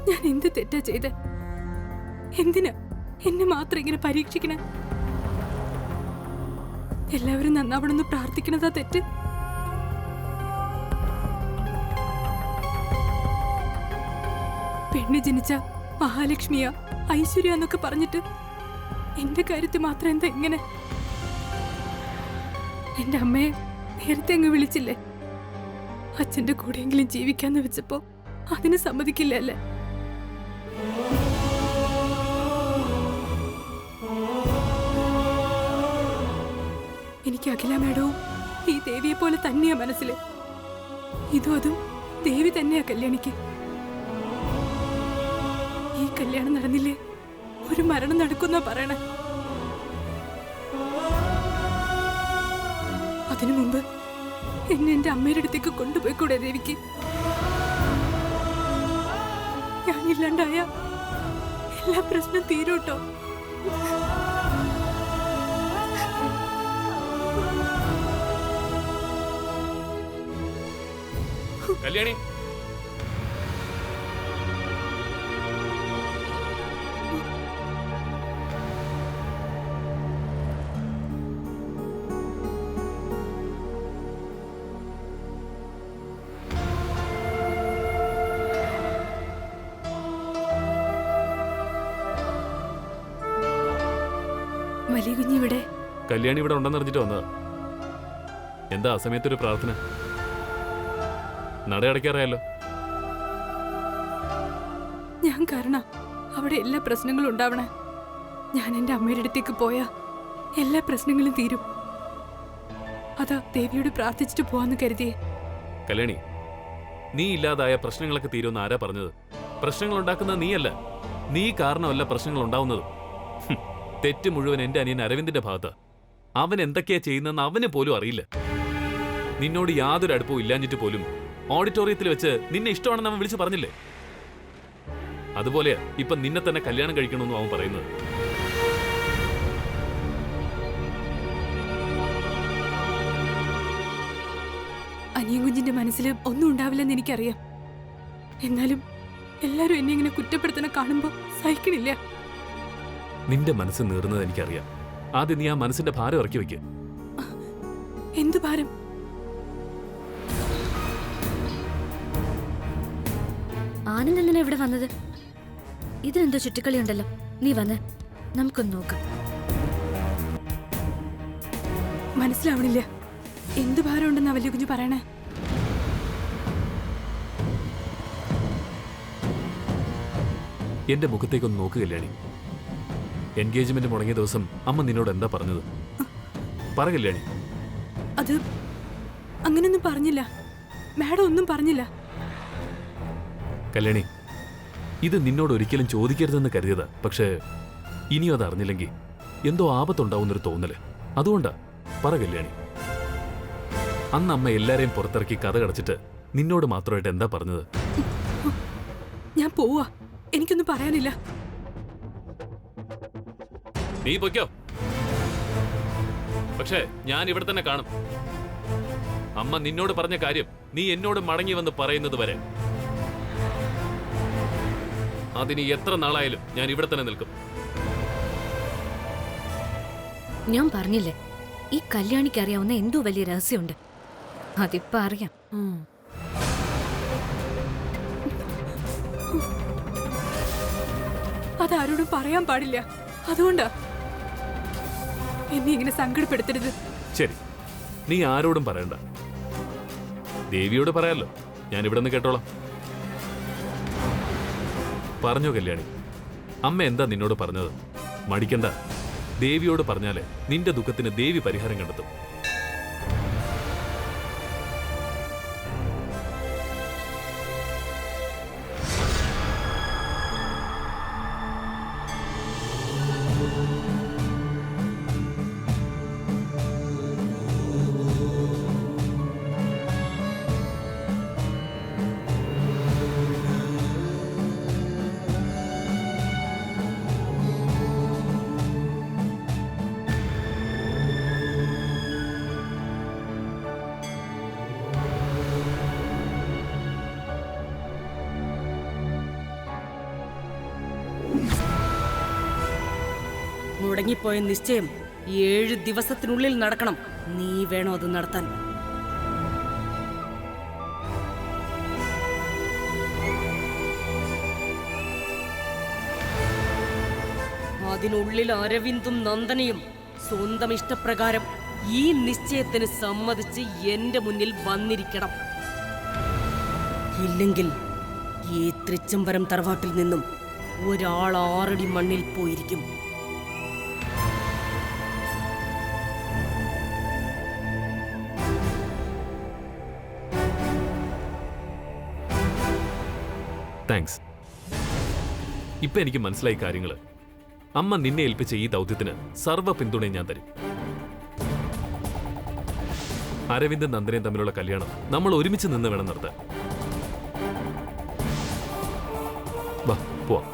ഞാൻ എന്ത് തെറ്റാ ചെയ്തേ? എന്തിനാ എന്നെ മാത്രം ഇങ്ങനെ പരീക്ഷിക്കണേ? എല്ലാവരും നന്നാവണമെന്ന് പ്രാർത്ഥിക്കണതാ തെറ്റ്? പെണ്ണ് ജനിച്ച മഹാലക്ഷ്മിയാ, ഐശ്വര്യ എന്നൊക്കെ പറഞ്ഞിട്ട് എന്റെ കാര്യത്തിൽ മാത്രം എന്താ ഇങ്ങനെ? എന്റെ അമ്മയെ നേരത്തെ അങ്ങ് വിളിച്ചില്ലേ? അച്ഛന്റെ കൂടെയെങ്കിലും ജീവിക്കാന്ന് വെച്ചപ്പോ അതിന് സമ്മതിക്കില്ല അല്ലേ? എനിക്ക് അഖില മേഡവും ഈ ദേവിയെ പോലെ തന്നെയാ മനസ്സില്. അതും ദേവി തന്നെയാ കല്യാണിക്ക്. ഈ കല്യാണം നടന്നില്ലേ ഒരു മരണം നടക്കുന്ന പറയണേ. അതിനു മുമ്പ് എന്നെ എന്റെ അമ്മയുടെ അടുത്തേക്ക് കൊണ്ടുപോയിക്കൂടെ ദേവിക്ക്? ഞാനില്ലാണ്ടായ എല്ലാ പ്രശ്നം തീരൂട്ടോ. കല്യാണി, വലിയ കുഞ്ഞിവിടെ? കല്യാണി ഇവിടെ ഉണ്ടെന്ന് അറിഞ്ഞിട്ട് വന്നതാ. എന്താ അസമയത്തൊരു പ്രാർത്ഥന? നടയടയ്ക്കാറിയാലോ. ഞാൻ കാരണം അവിടെ എല്ലാ പ്രശ്നങ്ങളും ഉണ്ടാവണേ. ഞാൻ എന്റെ അമ്മയുടെ അടുത്തേക്ക് പോയാ എല്ലാ പ്രശ്നങ്ങളും തീരും. അതാ ദേവിയോട് പ്രാർത്ഥിച്ചിട്ട് പോവാന്ന് കരുതിയേ. കല്യാണി, നീ ഇല്ലാതായ പ്രശ്നങ്ങളൊക്കെ തീരുമെന്ന് ആരാ പറഞ്ഞത്? പ്രശ്നങ്ങൾ ഉണ്ടാക്കുന്നത് നീയല്ല. നീ കാരണമല്ല പ്രശ്നങ്ങൾ ഉണ്ടാവുന്നത്. തെറ്റ് മുഴുവൻ എന്റെ അനിയൻ അരവിന്ദിന്റെ ഭാഗത്ത്. അവൻ എന്തൊക്കെയാ ചെയ്യുന്നതെന്ന് അവന് പോലും അറിയില്ല. നിന്നോട് യാതൊരു അടുപ്പവും ഇല്ലാഞ്ഞിട്ട് പോലും ഓഡിറ്റോറിയത്തിൽ വെച്ച് നിന്നെ ഇഷ്ടമാണെന്ന് അവൻ വിളിച്ച് പറഞ്ഞില്ലേ? അതുപോലെയാ ഇപ്പൊ നിന്നെ തന്നെ കല്യാണം കഴിക്കണമെന്നും അവൻ പറയുന്നത്. അനിയൻ കുഞ്ഞിന്റെ മനസ്സിൽ ഒന്നും ഉണ്ടാവില്ലെന്ന് എനിക്കറിയാം. എന്നാലും എല്ലാരും എന്നെ ഇങ്ങനെ കുറ്റപ്പെടുത്തണ കാണുമ്പോ സഹിക്കണില്ല. നിന്റെ മനസ്സ് നീറുന്നത് എനിക്കറിയാം. ആദ്യം നീ ആ മനസ്സിന്റെ ഭാരം ഇറക്കി വെക്ക്. എന്ത് ഭാരം? ആനന്ദ് എന്തിനാ ഇവിടെ വന്നത്? ഇതിനെന്തോ ചുറ്റിക്കളി ഉണ്ടല്ലോ. നീ വന്ന് നമുക്കൊന്ന് നോക്കാം. മനസ്സിലാവണില്ല. എന്ത് ഭാരം ഉണ്ടെന്നാ വലിയ കുഞ്ഞു പറയണേ? എന്റെ മുഖത്തേക്കൊന്ന് നോക്ക് കല്യാണി. എൻഗേജ്മെന്റ് മുടങ്ങിയ ദിവസം അമ്മ നിന്നോട് എന്താ പറഞ്ഞത്? പറ കല്യാണി. അത് അങ്ങനെയൊന്നും പറഞ്ഞില്ല. മാഡം ഒന്നും പറഞ്ഞില്ല. കല്യാണി, ഇത് നിന്നോട് ഒരിക്കലും ചോദിക്കരുതെന്ന് കരുതിയതാ. പക്ഷേ ഇനിയും അത് അറിഞ്ഞില്ലെങ്കിൽ എന്തോ ആപത്തുണ്ടാവുന്നൊരു തോന്നല്. അതുകൊണ്ടാ. പറ കല്യാണി. അന്ന് അമ്മ എല്ലാരെയും പുറത്തിറക്കി കഥ കടച്ചിട്ട് നിന്നോട് മാത്രമായിട്ട് എന്താ പറഞ്ഞത്? ഞാൻ പോവാ, എനിക്കൊന്നും പറയാനില്ല. നീ പൊയ്ക്കോ. പക്ഷേ ഞാൻ ഇവിടെ തന്നെ കാണും. അമ്മ നിന്നോട് പറഞ്ഞ കാര്യം നീ എന്നോട് മടങ്ങി വന്ന് പറയുന്നത് വരെ. അതിന് എത്ര നാളായാലും ഞാൻ ഇവിടെ തന്നെ നിൽക്കും. ഞാൻ പറഞ്ഞില്ലേ, ഈ കല്യാണിക്ക് അറിയാവുന്ന എന്തോ വലിയ രഹസ്യമുണ്ട്. അതിപ്പോ അറിയാം. അതാരോടും പറയാൻ പാടില്ല. അതുകൊണ്ടാ എന്നെ ഇങ്ങനെ സങ്കടപ്പെടുത്തരുത്. ശരി, നീ ആരോടും പറയണ്ട. ദേവിയോട് പറയാലോ. ഞാൻ ഇവിടെ നിന്ന് കേട്ടോളാം. പറഞ്ഞോ കല്യാണി. അമ്മ എന്താ നിന്നോട് പറഞ്ഞത്? മടിക്കണ്ട. ദേവിയോട് പറഞ്ഞാലേ നിന്റെ ദുഃഖത്തിന് ദേവി പരിഹാരം കണ്ടെത്തും. മുടങ്ങിപ്പോയ നിശ്ചയം 7 ദിവസത്തിനുള്ളിൽ നടക്കണം. നീ വേണോ അത് നടത്താൻ? അതിനുള്ളിൽ അരവിന്ദും നന്ദനയും സ്വന്തം ഇഷ്ടപ്രകാരം ഈ നിശ്ചയത്തിന് സമ്മതിച്ച് എന്റെ മുന്നിൽ വന്നിരിക്കണം. ഇല്ലെങ്കിൽ ഈ തൃച്ചംബരം തറവാട്ടിൽ നിന്നും ഒരാൾ 6 അടി മണ്ണിൽ പോയിരിക്കും. താങ്ക്സ്. ഇപ്പൊ എനിക്ക് മനസ്സിലായി കാര്യങ്ങള്. അമ്മ നിന്നെ ഏൽപ്പിച്ച ഈ ദൗത്യത്തിന് സർവ്വ പിന്തുണയും ഞാൻ തരും. അരവിന്ദും നന്ദനയും തമ്മിലുള്ള കല്യാണം നമ്മൾ ഒരുമിച്ച് നിന്ന് വേണം നടത്താൻ. വാ പോവാം.